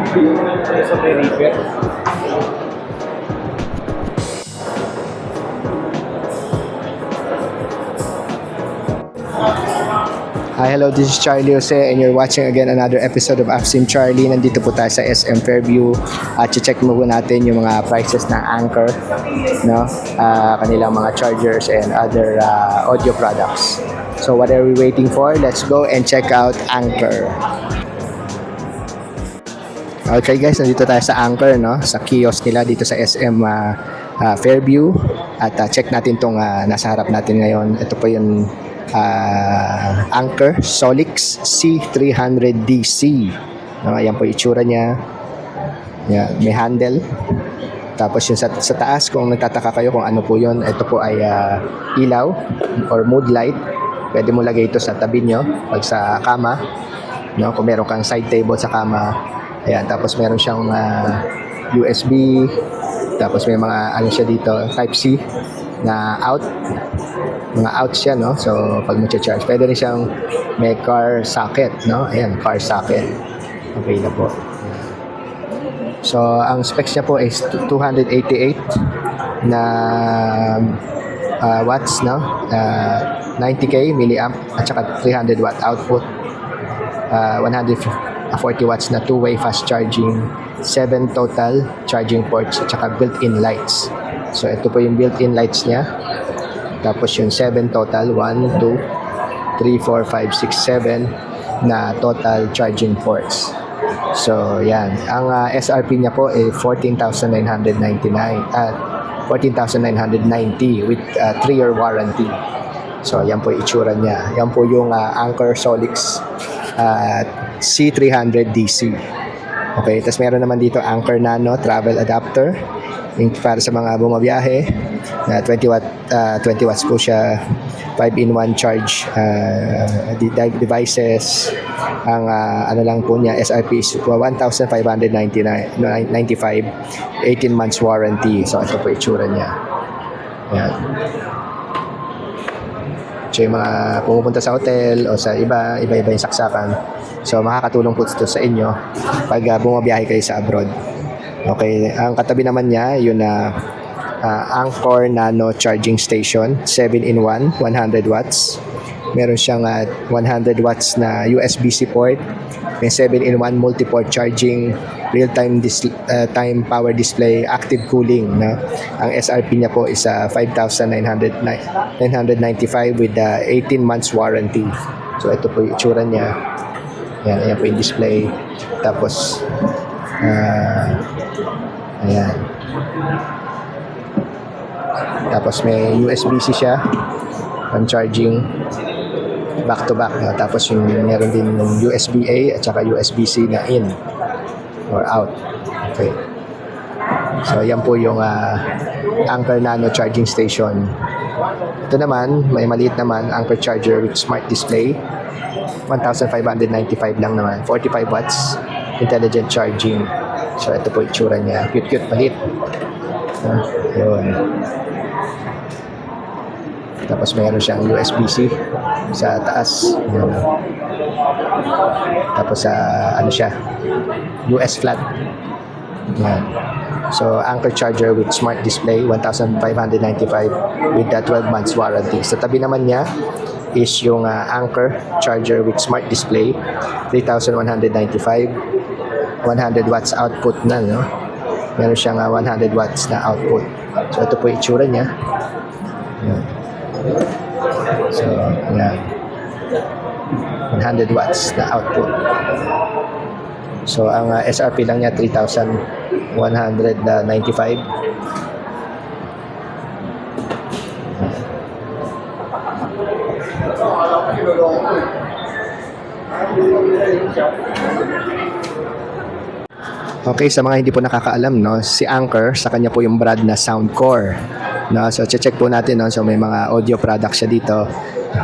Sa repair. Hi, hello, this is Charlie Jose and you're watching again another episode of AFSIM Charlie. Nandito po tayo sa SM Fairview at check mo po natin yung mga prices ng Anker, no? Kanilang mga chargers and other audio products. So what are we waiting for? Let's go and check out Anker. Okay guys, nandito tayo sa Anker, no? Sa kiosk nila dito sa SM Fairview at check natin tong nasa harap natin ngayon. Ito po yung Anker Solix C300DC. Ayan po yung itsura niya. Yan, may handle. Tapos yung sa taas, kung nagtataka kayo kung ano po yun, ito po ay ilaw or mood light. Pwede mo lagay ito sa tabi nyo pag sa kama, no? Kung meron kang side table sa kama. Ayan, tapos meron siyang USB. Tapos may mga ano siya dito, Type-C na out. Mga out siya, no? So pag mo charge, pwede rin siyang may car socket, no? Ayan, car socket. Okay na po. So ang specs niya po is 288 na watts, no? 90k milliamp at saka 300 watt output. 140 watts na two-way fast charging, 7 total charging ports at saka built-in lights. So ito po yung built-in lights niya. Tapos yung 7 total, 1, 2, 3, 4, 5, 6, 7 na total charging ports. So yan, ang SRP niya po ay 14,999 at 14,990 with 3-year warranty. So yan po yung itsura niya. Yan po yung Anker Solix C300DC. Okay, tapos meron naman dito Anker Nano travel adapter para sa mga bumabiyahe. 20 watts po siya, 5-in-1 charge devices. Ang ano lang po niya, SRP is 1,595, 18 months warranty. So ito po itsura niya. Yan. So yung mga pumupunta sa hotel o sa iba yung saksakan. So makakatulong po ito sa inyo pag bumabiyahe kayo sa abroad. Okay, ang katabi naman niya yun na Anker Nano Charging Station, 7-in-1, 100 watts. Meron siyang 100 watts na USB-C port. May 7-in-1 multi-port charging, real-time time power display, active cooling. No? Ang SRP niya po is 5,995 with 18 months warranty. So ito po yung itsura niya. Ayan po yung display. Tapos ayan. Tapos may USB-C siya, pang charging back to back, no? Tapos yung meron din yung USB-A at saka USB-C na in or out. Okay. So yan po yung Anker Nano Charging Station. Ito naman, may maliit naman Anker charger with smart display. 1,595 lang naman, 45 watts intelligent charging. So ito po yung itsura niya, cute maliit. Yun. Tapos mayroon siyang USB-C sa taas. Yan. Tapos ano siya, US flat. Yan. So Anker charger with smart display, 1,595 with 12 months warranty. Sa tabi naman niya is yung Anker charger with smart display, 3,195, 100 watts output na, no? Meron siyang 100 watts na output. So ito po yung itsura niya. Yan. So, yan. 100 watts na output. So, ang SRP lang niya 3,195. Okay, sa mga hindi po nakakaalam, no, si Anker, sa kanya po yung brand na Soundcore. No, so check po natin, no. So may mga audio products siya dito.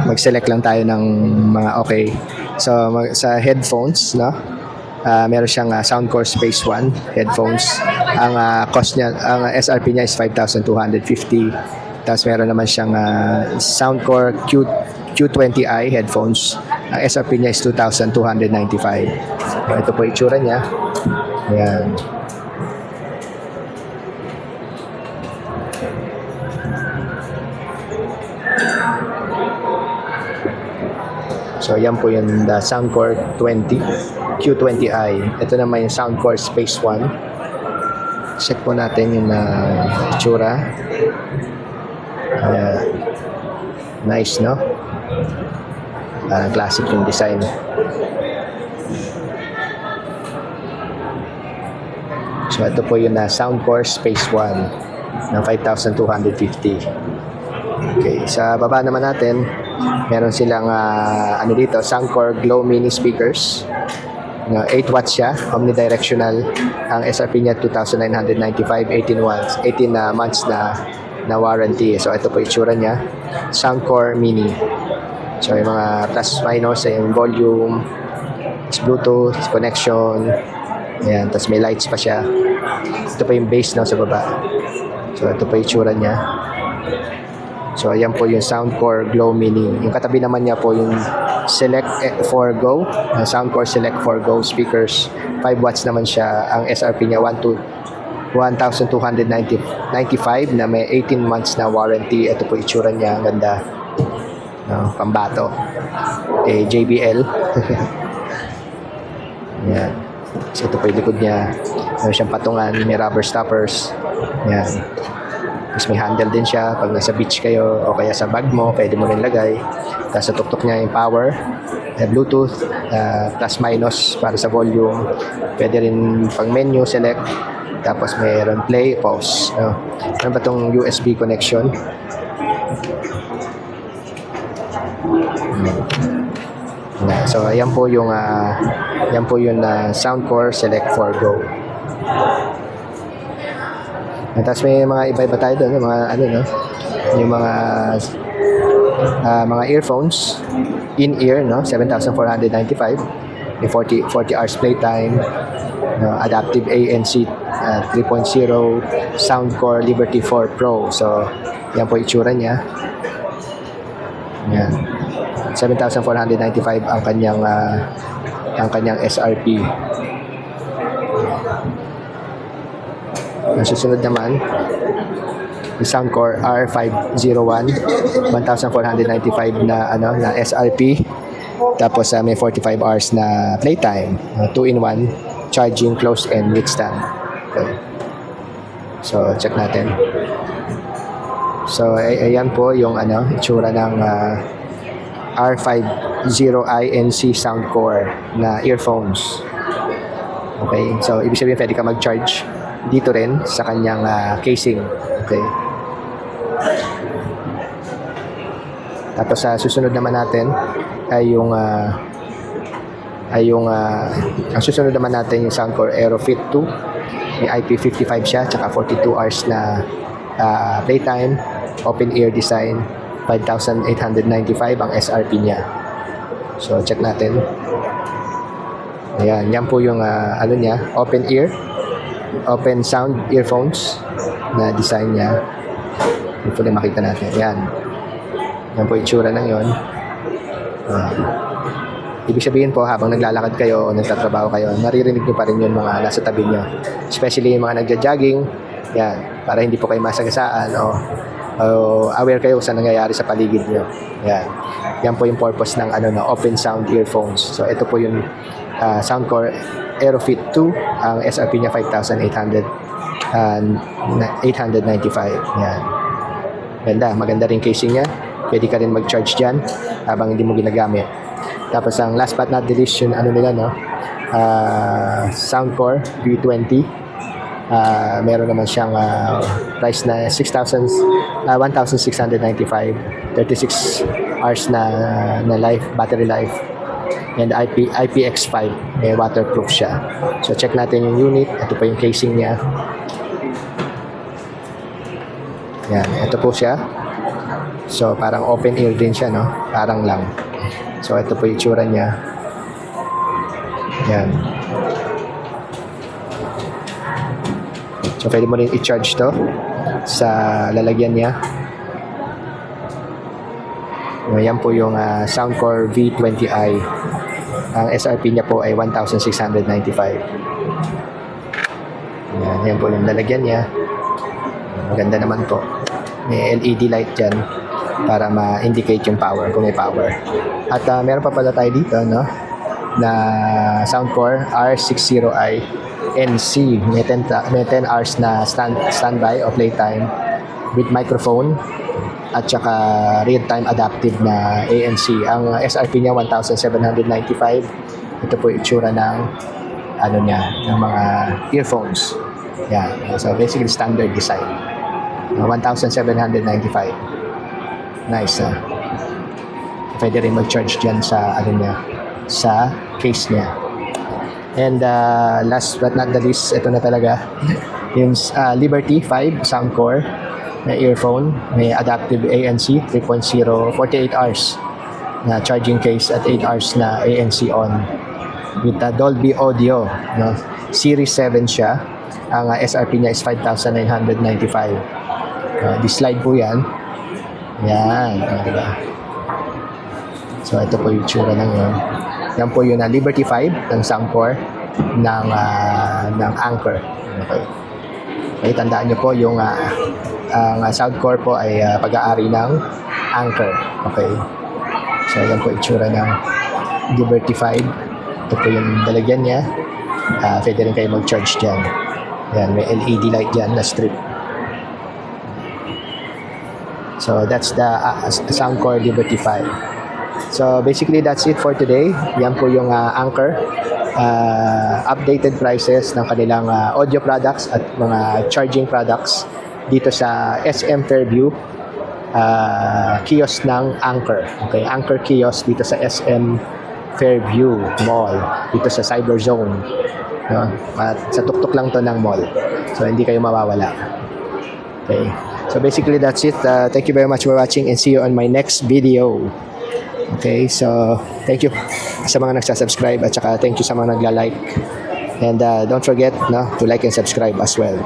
Mag-select lang tayo ng mga okay. So sa headphones, no. Meron siyang Soundcore Space One headphones. Ang cost niya, ang SRP niya is 5,250. Tapos meron naman siyang Soundcore Q20i headphones. Ang SRP niya is 2,295. Ito po itsura niya. Ayan. So, yan po yung Soundcore 20 Q20i. Ito naman yung Soundcore Space 1. Check po natin yung itsura. Nice, no? Parang classic yung design. So, ito po yung Soundcore Space 1 ng 5,250. Okay, sa baba naman natin, meron silang dito, Soundcore Glow Mini speakers. 8 watts siya, omnidirectional. Ang SRP niya 2,995, 18 months na warranty. So ito po yung itsura niya, Soundcore Mini. So yung mga plus minus, yung volume, Bluetooth connection. Ayan, tapos may lights pa siya. Ito pa yung bass sa baba. So ito pa yung itsura niya. So, ayan po yung Soundcore Glow Mini. Yung katabi naman niya po yung Select 4 Go. Soundcore Select 4 Go speakers. 5 watts naman siya. Ang SRP niya 1,295 na may 18 months na warranty. Ito po itsura niya. Ang ganda. No, pambato. JBL. Ayan. So, ito po yung likod niya. Meron siyang patungan. May rubber stoppers. Ayan. Tapos may handle din siya pag nasa beach kayo o kaya sa bag mo, pwede mo rin lagay. Tapos sa tuktok niya yung power, Bluetooth, plus minus para sa volume. Pwede rin pang menu, select. Tapos mayroon play, pause. Ano ba itong USB connection? So ayan po yung Soundcore Select 4 Go. Tapos may mga iba-iba tayo doon, yung mga earphones in-ear, 7,495. May 40 hours playtime, adaptive ANC 3.0, Soundcore Liberty 4 Pro. So yan po itsura niya. Yan. 7,495 ang kanyang SRP. Ang susunod naman, yung Soundcore R501, 1,495 na SRP. Tapos may 45 hours na playtime, 2-in-1 charging, close and withstand. Okay. So check natin. So ayan po yung itsura ng R50i NC Soundcore na earphones. Okay, so ibig sabihin pwede ka mag-charge dito rin sa kanyang casing. Okay. Tapos sa susunod naman natin ay ang susunod naman natin yung Soundcore Aerofit 2. May IP55 siya, tsaka 42 hours na playtime, open ear design, 5,895 ang SRP niya. So check natin. Ayan, yan po yung niya, open ear, open sound earphones na design niya. Hopefully makita natin. Yan. Yan po yung itsura ng yun. Ibig sabihin po, habang naglalakad kayo o nagtatrabaho kayo, naririnig nyo pa rin yung mga nasa tabi nyo. Especially yung mga nagja-jogging. Yan. Para hindi po kayo masagasaan o aware kayo sa nangyayari sa paligid nyo. Yan. Yan po yung purpose ng open sound earphones. So ito po yung Soundcore Aerofit 2. Ang SRP niya 5,895. Yan. Ganda. Maganda rin casing niya. Pwede ka rin mag-charge dyan habang hindi mo ginagamit. Tapos ang last but not the least yung Soundcore V20. Meron naman siyang price na 1,695, 36 hours na battery life, and IPX5, may waterproof siya. So check natin yung unit. Ito pa yung casing niya. Yan, ito po siya. So parang open ear din siya, parang lang. So ito po yung itsura niya. Yan. So pwede mo rin i-charge to sa lalagyan niya. Yan po yung Soundcore V20i. Ang SRP niya po ay 1,695. Yan po yung lalagyan niya. Maganda naman po. May LED light dyan para ma-indicate yung power, kung may power. At meron pa pala tayo dito, no? Na Soundcore R60i NC. May 10 hours na standby o playtime with microphone at saka real-time adaptive na ANC. Ang SRP niya 1,795. Ito po yung itsura ng ng mga earphones. Yan. So basically standard design. 1,795. Nice. Pwede rin mag-charge dyan sa sa case niya. And last but not the least, ito na talaga yung Liberty 5 Soundcore na earphone. May adaptive ANC 3.0, 48 hours na charging case at 8 hours na ANC on with Dolby Audio, no? Series 7 siya. Ang SRP niya is 5,995. This slide po yan. Yan, diba? So ito po yung tsura ng yun. Yan po yung Liberty 5 ng Soundcore ng Anker. Okay. Okay, tandaan nyo po yung ang Soundcore po ay pag-aari ng Anker. Okay. So yan po yung tsura ng Liberty 5. Ito po yung dalagyan niya. Pwede rin kayo mag-charge dyan. Yan, may LED light dyan na strip. So that's the Soundcore Liberty 5. So basically that's it for today. Yan po yung Anker. Updated prices ng kanilang audio products at mga charging products dito sa SM Fairview kiosk ng Anker. Okay, Anker kiosk dito sa SM Fairview Mall dito sa Cyber Zone. No? At sa tuktok lang to ng mall. So hindi kayo mawawala. Okay. So basically that's it. Thank you very much for watching and see you on my next video. Okay, so thank you sa mga nagsasubscribe at saka thank you sa mga nagla-like. And don't forget to like and subscribe as well.